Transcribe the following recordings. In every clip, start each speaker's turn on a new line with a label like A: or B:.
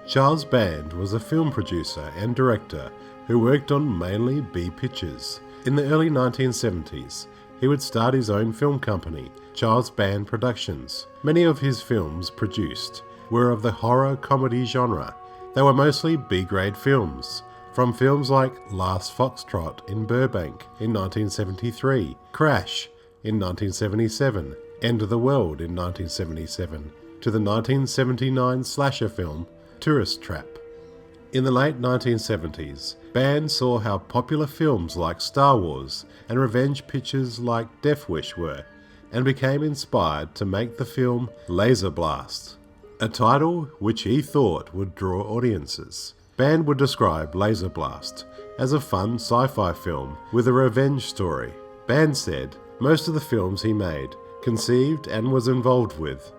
A: Charles Band was a film producer and director who worked on mainly B pictures. In the early 1970s, he would start his own film company, Charles Band Productions. Many of his films produced were of the horror comedy genre. They were mostly B-grade films, from films like Last Foxtrot in Burbank in 1973, Crash in 1977, End of the World in 1977, to the 1979 slasher film Tourist Trap. In the late 1970s, Band saw how popular films like Star Wars and revenge pictures like Death Wish were, and became inspired to make the film Laser Blast, a title which he thought would draw audiences. Band would describe Laser Blast as a fun sci-fi film with a revenge story. Band said most of the films he made, conceived and was involved with,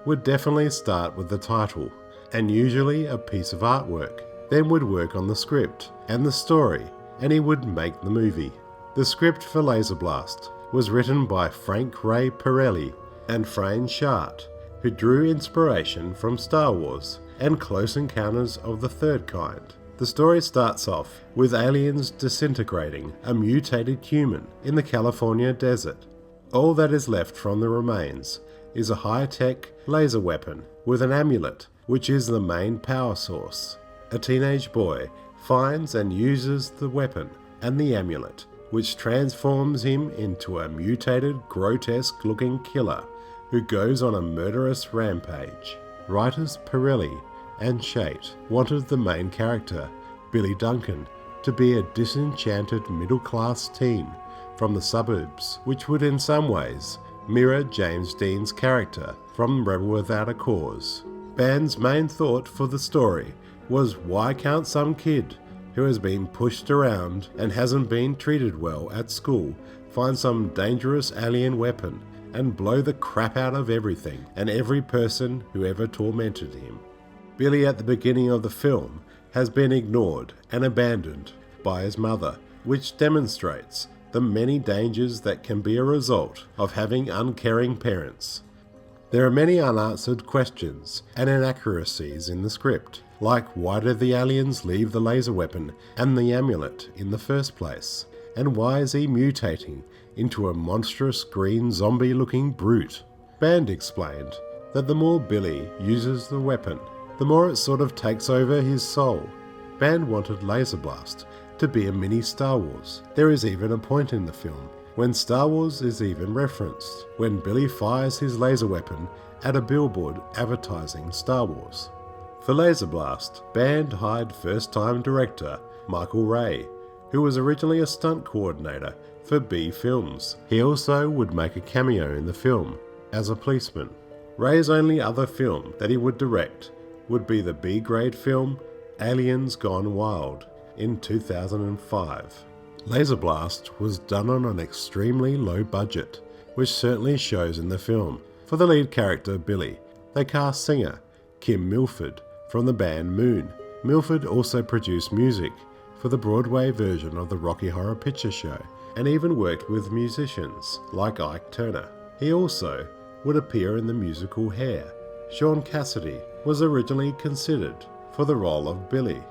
A: would definitely start with the title, and usually a piece of artwork, then would work on the script and the story, and he would make the movie. The script for Laser Blast was written by Frank Ray Pirelli and Frayne Shartt, who drew inspiration from Star Wars and Close Encounters of the Third Kind. The story starts off with aliens disintegrating a mutated human in the California desert. All that is left from the remains is a high-tech laser weapon with an amulet, which is the main power source. A teenage boy finds and uses the weapon and the amulet, which transforms him into a mutated, grotesque-looking killer who goes on a murderous rampage. Writers Pirelli and Shartt wanted the main character, Billy Duncan, to be a disenchanted middle-class teen from the suburbs, which would in some ways mirror James Dean's character from Rebel Without a Cause. Band's main thought for the story was, why can't some kid who has been pushed around and hasn't been treated well at school find some dangerous alien weapon and blow the crap out of everything and every person who ever tormented him? Billy at the beginning of the film has been ignored and abandoned by his mother, which demonstrates the many dangers that can be a result of having uncaring parents. There are many unanswered questions and inaccuracies in the script, like why did the aliens leave the laser weapon and the amulet in the first place? And why is he mutating into a monstrous green zombie-looking brute? Band explained that the more Billy uses the weapon, the more it sort of takes over his soul. Band wanted Laser Blast to be a mini Star Wars. There is even a point in the film when Star Wars is even referenced, when Billy fires his laser weapon at a billboard advertising Star Wars. For Laser Blast, Band hired first-time director Michael Ray, who was originally a stunt coordinator for B Films. He also would make a cameo in the film as a policeman. Ray's only other film that he would direct would be the B-grade film Aliens Gone Wild in 2005. Laser Blast was done on an extremely low budget, which certainly shows in the film. For the lead character Billy, they cast singer Kim Milford from the band Moon. Milford also produced music for the Broadway version of the Rocky Horror Picture Show, and even worked with musicians like Ike Turner. He also would appear in the musical Hair. Sean Cassidy was originally considered for the role of Billy.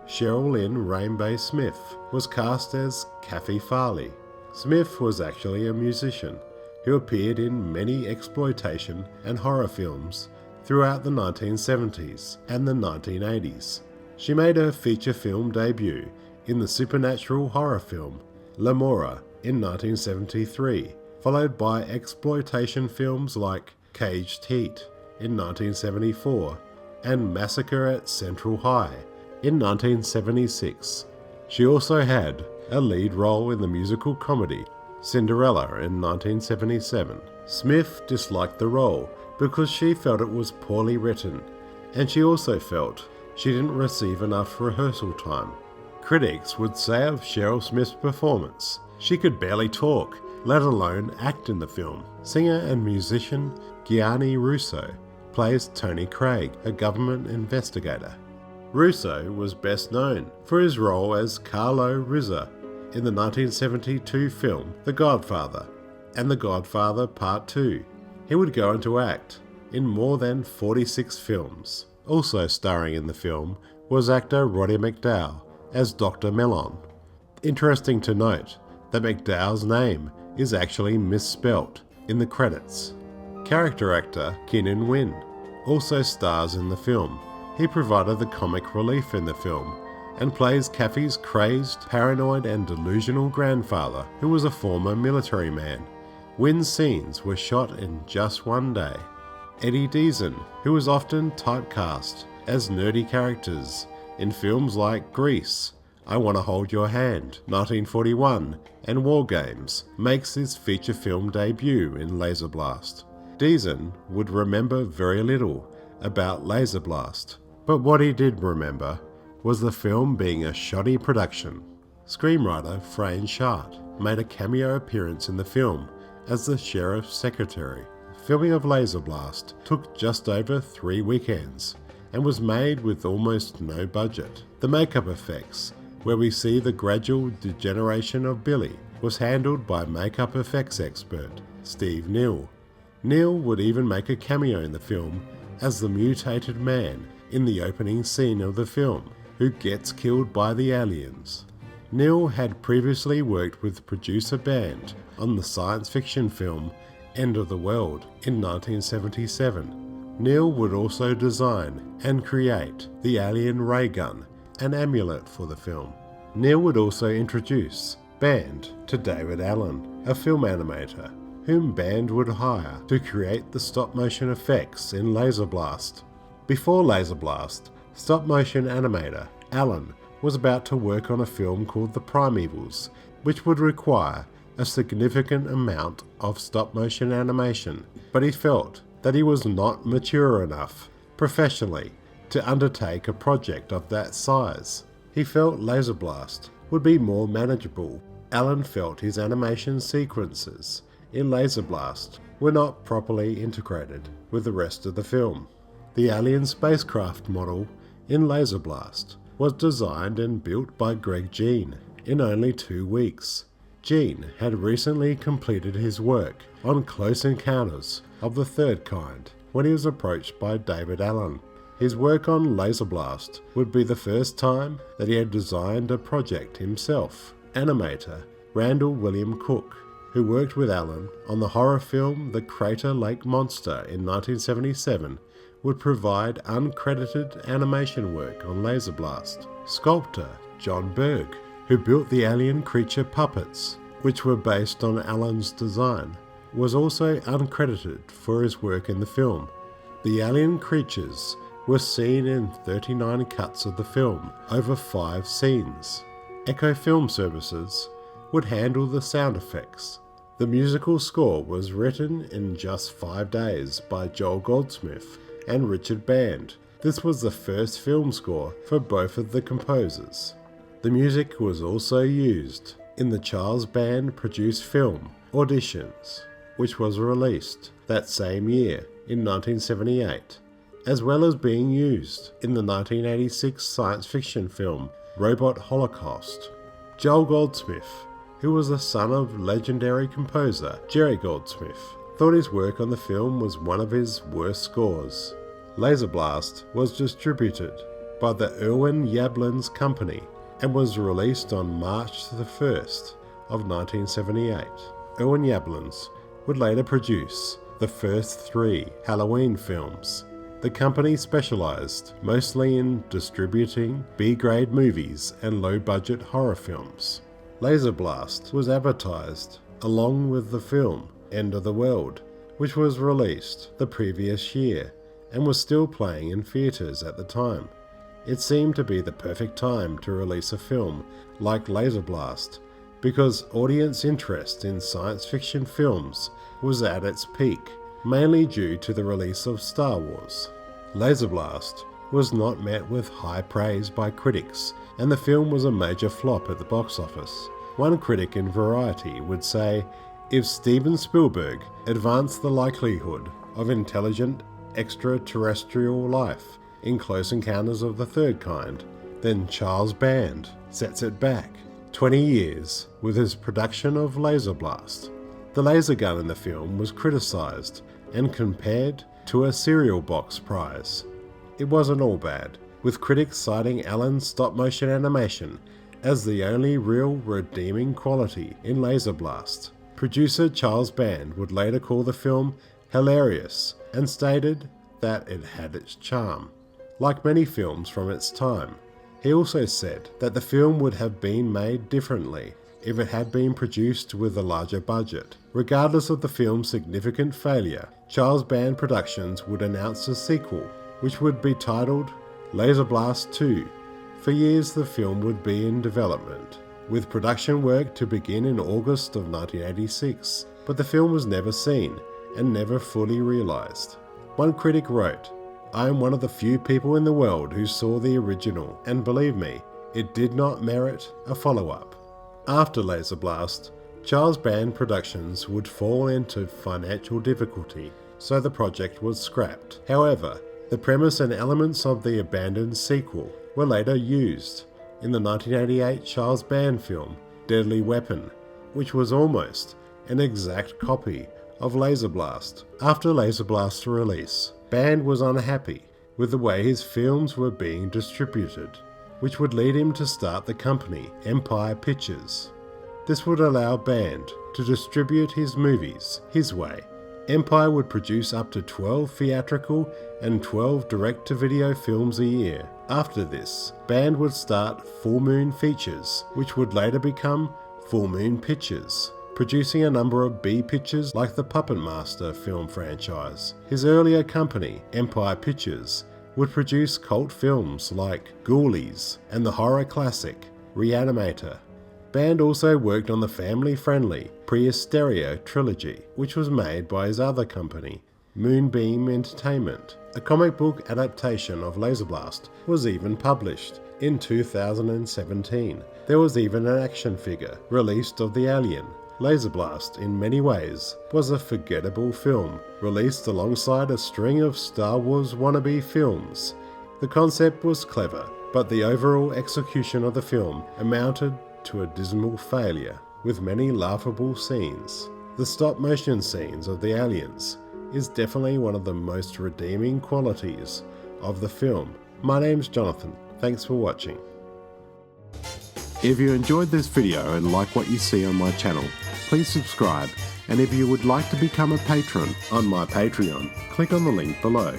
A: Cheryl Lynn Rainbow Smith was cast as Kathy Farley. Smith was actually a musician who appeared in many exploitation and horror films throughout the 1970s and the 1980s. She made her feature film debut in the supernatural horror film Lamora in 1973, followed by exploitation films like Caged Heat in 1974 and Massacre at Central High in 1976. She also had a lead role in the musical comedy Cinderella in 1977. Smith disliked the role because she felt it was poorly written, and she also felt she didn't receive enough rehearsal time. Critics would say of Cheryl Smith's performance, she could barely talk, let alone act in the film. Singer and musician Gianni Russo plays Tony Craig, a government investigator. Russo was best known for his role as Carlo Rizza in the 1972 film The Godfather and The Godfather Part 2. He would go on to act in more than 46 films. Also starring in the film was actor Roddy McDowall as Dr. Mellon. Interesting to note that McDowall's name is actually misspelt in the credits. Character actor Keenan Wynn also stars in the film. He provided the comic relief in the film and plays Kathy's crazed, paranoid and delusional grandfather who was a former military man. Wynn's scenes were shot in just one day. Eddie Deezen, who was often typecast as nerdy characters in films like Grease, I Wanna Hold Your Hand, 1941, and War Games, makes his feature film debut in Laser Blast. Deezen would remember very little about Laser Blast, but what he did remember was the film being a shoddy production. Screenwriter Frayne Sharp made a cameo appearance in the film as the sheriff's secretary. Filming of Laser Blast took just over 3 weekends and was made with almost no budget. The makeup effects, where we see the gradual degeneration of Billy, was handled by makeup effects expert Steve Neill. Neill would even make a cameo in the film as the mutated man in the opening scene of the film, who gets killed by the aliens. Neill had previously worked with producer Band on the science fiction film End of the World in 1977. Neill would also design and create the alien ray gun and amulet for the film. Neill would also introduce Band to David Allen, a film animator, whom Band would hire to create the stop-motion effects in Laser Blast. Before Laser Blast, stop-motion animator Allen was about to work on a film called The Primevals, which would require a significant amount of stop-motion animation, but he felt that he was not mature enough professionally to undertake a project of that size. He felt Laser Blast would be more manageable. Allen felt his animation sequences in Laser Blast were not properly integrated with the rest of the film. The alien spacecraft model in Laser Blast was designed and built by Greg Jein in only 2 weeks. Jein had recently completed his work on Close Encounters of the Third Kind when he was approached by David Allen. His work on Laser Blast would be the first time that he had designed a project himself. Animator Randall William Cook, who worked with Allen on the horror film The Crater Lake Monster in 1977, would provide uncredited animation work on Laser Blast. Sculptor John Berg, who built the alien creature puppets, which were based on Allen's design, was also uncredited for his work in the film. The alien creatures were seen in 39 cuts of the film over 5 scenes. Echo Film Services would handle the sound effects. The musical score was written in just 5 days by Joel Goldsmith and Richard Band. This was the first film score for both of the composers. The music was also used in the Charles Band produced film Auditions, which was released that same year in 1978, as well as being used in the 1986 science fiction film Robot Holocaust. Joel Goldsmith, who was the son of legendary composer Jerry Goldsmith, thought his work on the film was one of his worst scores. Laser Blast was distributed by the Irwin Yablans Company and was released on March the 1st of 1978. Irwin Yablans would later produce the first 3 Halloween films. The company specialized mostly in distributing B-grade movies and low-budget horror films. Laser Blast was advertised along with the film End of the World, which was released the previous year and was still playing in theaters at the time. It seemed to be the perfect time to release a film like Laser Blast because audience interest in science fiction films was at its peak, mainly due to the release of Star Wars. Laser Blast was not met with high praise by critics, and the film was a major flop at the box office. One critic in Variety would say, if Steven Spielberg advanced the likelihood of intelligent extraterrestrial life in Close Encounters of the Third Kind, then Charles Band sets it back 20 years with his production of Laser Blast. The laser gun in the film was criticized and compared to a cereal box prize. it wasn't all bad, with critics citing Allen's stop-motion animation as the only real redeeming quality in Laser Blast. Producer Charles Band would later call the film hilarious and stated that it had its charm, like many films from its time. He also said that the film would have been made differently if it had been produced with a larger budget. Regardless of the film's significant failure, Charles Band Productions would announce a sequel, which would be titled Laser Blast 2. For years the film would be in development, with production work to begin in August of 1986, but the film was never seen and never fully realised. One critic wrote, "I am one of the few people in the world who saw the original, and believe me, it did not merit a follow-up." After Laser Blast, Charles Band Productions would fall into financial difficulty, so the project was scrapped. However, the premise and elements of the abandoned sequel were later used in the 1988 Charles Band film Deadly Weapon, which was almost an exact copy of Laser Blast. After Laser Blast's release, Band was unhappy with the way his films were being distributed, which would lead him to start the company Empire Pictures. This would allow Band to distribute his movies his way. Empire would produce up to 12 theatrical and 12 direct-to-video films a year. After this, Band would start Full Moon Features, which would later become Full Moon Pictures, producing a number of B pictures like the Puppet Master film franchise. His earlier company, Empire Pictures, would produce cult films like Ghoulies and the horror classic Reanimator. Band also worked on the family-friendly Pre-Hysteria trilogy, which was made by his other company, Moonbeam Entertainment. A comic book adaptation of Laser Blast was even published in 2017. There was even an action figure released of the alien. Laser Blast, in many ways, was a forgettable film, released alongside a string of Star Wars wannabe films. The concept was clever, but the overall execution of the film amounted to a dismal failure, with many laughable scenes. The stop-motion scenes of the aliens is definitely one of the most redeeming qualities of the film. My name's Jonathan, thanks for watching. If you enjoyed this video and like what you see on my channel, please subscribe, and if you would like to become a patron on my Patreon, click on the link below.